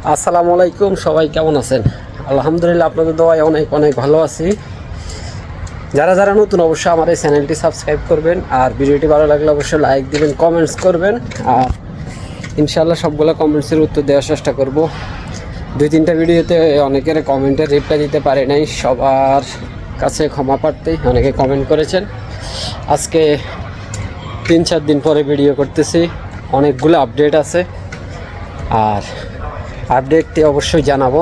আসসালামু আলাইকুম, সবাই কেমন আছেন? আলহামদুলিল্লাহ, আপনাদের দোয়ায় অনেক অনেক ভালো আছি। যারা যারা নতুন অবশ্যই আমার এই চ্যানেলটি সাবস্ক্রাইব করবেন, আর ভিডিওটি ভালো লাগলে অবশ্যই লাইক দিবেন, কমেন্টস করবেন, আর ইনশাআল্লাহ সবগুলো কমেন্টসের উত্তর দেওয়ার চেষ্টা করব। 2-3টা ভিডিওতে অনেকের কমেন্টের রিপ্লাই দিতে পারে নাই, সবার কাছে ক্ষমা প্রার্থী। অনেকে কমেন্ট করেছেন। আজকে 3-4 দিন পরে ভিডিও করতেছি, অনেকগুলো আপডেট আছে, আর আপডেটটি অবশ্যই জানাবো।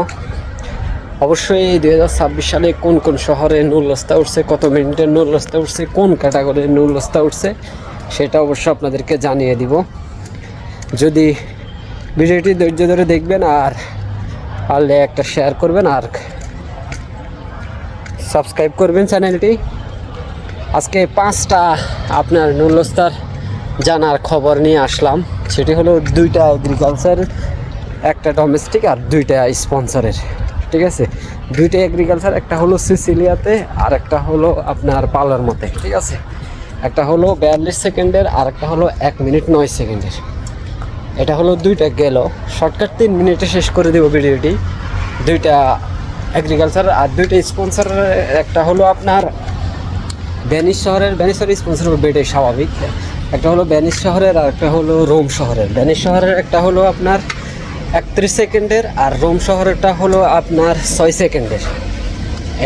অবশ্যই 2026 সালে কোন কোন শহরে নুলস্তা উঠছে, কত মিনিটের নুলস্তা উঠছে, কোন ক্যাটাগরির নুলস্তা উঠছে, সেটা অবশ্যই আপনাদেরকে জানিয়ে দিব। যদি ভিডিওটি ধৈর্য ধরে দেখবেন, আর পারলে একটা শেয়ার করবেন, আর সাবস্ক্রাইব করবেন চ্যানেলটি। আজকে 5টা আপনার নুলস্তার জানার খবর নিয়ে আসলাম। সেটি হলো 2টা এগ্রিকালচার, একটা ডোমেস্টিক, আর 2টা স্পন্সরের। ঠিক আছে, 2টা এগ্রিকালচার, একটা হলো সিসিলিয়াতে, আর একটা হলো আপনার পালারমোতে। ঠিক আছে, একটা হলো 42 সেকেন্ডের, আর একটা হলো 1 মিনিট 9 সেকেন্ডের। এটা হলো 2টা গেল, শর্টকাট 3 মিনিটে শেষ করে দেবো ভিডিওটি। 2টা এগ্রিকালচার আর 2টা স্পন্সরের, একটা হলো আপনার ভেনিস শহরের, ভেনিসের স্পন্সর হবে, এটাই স্বাভাবিক। একটা হলো ভেনিস শহরের, আর একটা হলো রোম শহরের। ভেনিস শহরের একটা হলো আপনার 31 সেকেন্ডের, আর রোম শহরেরটা হলো আপনার 6 সেকেন্ডের।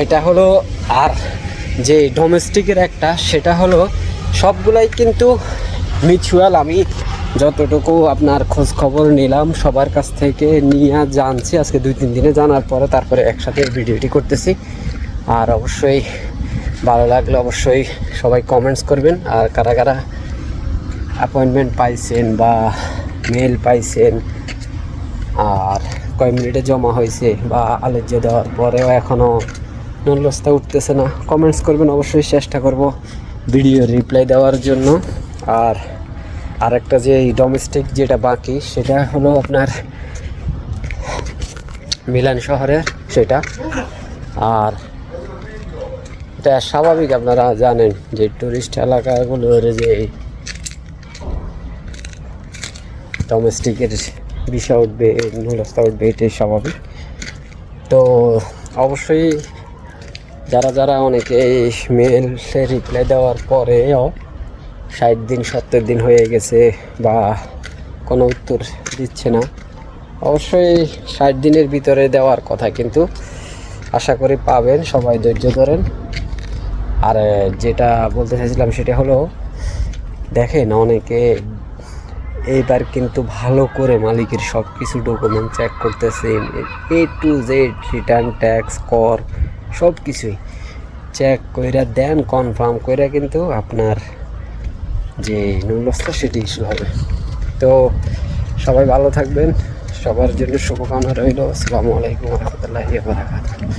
এটা হলো, আর যে ডোমেস্টিকের একটা, সেটা হলো সবগুলাই কিন্তু মিউচুয়াল। আমি যতটুকু আপনার খোঁজ খবর নিলাম সবার কাছ থেকে নিয়ে জানছি, আজকে 2-3 দিনে জানার পরে তারপরে একসাথে ভিডিওটি করতেছি। আর অবশ্যই ভালো লাগলে অবশ্যই সবাই কমেন্টস করবেন, আর কারা কারা অ্যাপয়েন্টমেন্ট পাইছেন বা মেল পাইছেন, আর কয় মিনিটে জমা হয়েছে, বা আলোচ্য দেওয়ার পরেও এখনও নুলস্তা উঠতেছে না, কমেন্টস করবেন। অবশ্যই চেষ্টা করব ভিডিও রিপ্লাই দেওয়ার জন্য। আর আরেকটা যে ডোমেস্টিক যেটা বাকি, সেটা হলো আপনার মিলান শহরের সেটা। আর এটা স্বাভাবিক, আপনারা জানেন যে টুরিস্ট এলাকাগুলোর যে ডোমেস্টিকের বিষয় উঠবে, নুলস্তা উঠবে, এটাই স্বাভাবিক। তো অবশ্যই যারা যারা অনেকে মেলসে রিপ্লাই দেওয়ার পরেও 60 দিন 70 দিন হয়ে গেছে বা কোনো উত্তর দিচ্ছে না, অবশ্যই 60 দিনের ভিতরে দেওয়ার কথা, কিন্তু আশা করি পাবেন। সবাই ধৈর্য ধরেন। আর যেটা বলতে চাইছিলাম সেটা হলো, দেখেন অনেকে এইবার কিন্তু ভালো করে মালিকের সব কিছু ডকুমেন্ট চেক করতেছেন, A to Z, return tax, কর, সব কিছুই চেক কইরা দেন, কনফার্ম কইরা কিন্তু আপনার যে নুলস্তা সেটি ইস্যু হবে। তো সবাই ভালো থাকবেন, সবার জন্য শুভকামনা রইল। আসসালামু আলাইকুম ওয়া রাহমাতুল্লাহি ওয়া বারাকাতুহু।